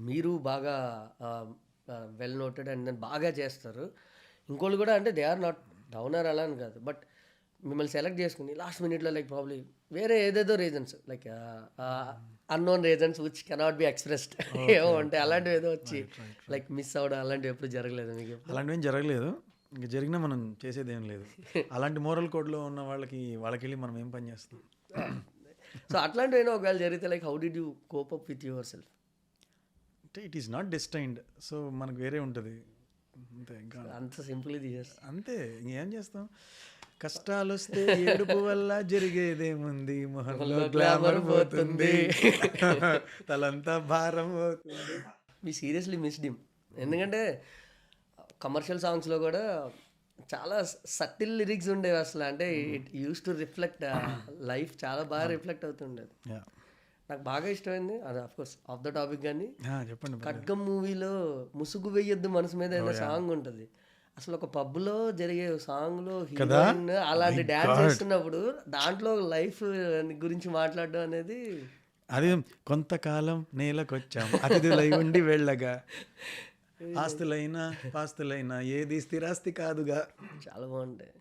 మీరు బాగా well noted and then బాగా చేస్తారు. ఇంకోళ్ళు కూడా అంటే దే ఆర్ నాట్ డౌనర్ అలా అని కాదు. బట్ మిమ్మల్ని సెలెక్ట్ చేసుకుని లాస్ట్ మినిట్లో లైక్ ప్రాబ్లీ వేరే ఏదేదో reasons like unknown reasons which cannot be expressed ఏమో అంటే అలాంటివి ఏదో వచ్చి లైక్ మిస్ అవ్వడం అలాంటివి ఎప్పుడు జరగలేదు మీకు? అలాంటివి ఏం జరగలేదు. ఇంకా జరిగినా మనం చేసేది ఏం లేదు. అలాంటి మోరల్ కోడ్లో ఉన్న వాళ్ళకి వెళ్ళి మనం ఏం పని చేస్తాం? సో అట్లాంటివి ఒకవేళ జరిగితే like how did you cope up with yourself? అంటే it is not destined, so మనకు వేరే ఉంటుంది అంతే. ఇంకా అంత సింపుల్గా తీసేస్తాం అంతే. ఇంకేం చేస్తాం? కష్టాలు వస్తే ఏడుపు వల్ల జరిగేదేముంది, మొహంలో గ్లామర్ పోతుంది, తలంతా భారం అవుతుంది. మీ సీరియస్లీ మిస్డ్ హిమ్. ఎందుకంటే కమర్షియల్ సాంగ్స్లో కూడా చాలా సటిల్ లిరిక్స్ ఉండేవి అసలు. అంటే it use to reflect life, చాలా బాగా రిఫ్లెక్ట్ అవుతుండేది. నాకు బాగా ఇష్టమైంది అది ఆఫ్కోర్స్ ఆఫ్ ద టాపిక్. కానీ చెప్పండి. ఖడ్గం మూవీలో ముసుగు వెయ్యొద్దు మనసు మీద అయిన సాంగ్ ఉంటుంది. అసలు ఒక పబ్లో జరిగే సాంగ్లో హీరోయిన్ అలాంటి డ్యాన్స్ చేస్తున్నప్పుడు దాంట్లో లైఫ్ గురించి మాట్లాడడం అనేది, అది కొంతకాలం నేలకొచ్చాం అతిథులై ఉండి వెళ్ళగా, ఆస్తులైనా పాస్తులైనా ఏది స్థిరాస్తి కాదుగా, చాలా బాగుంటాయి.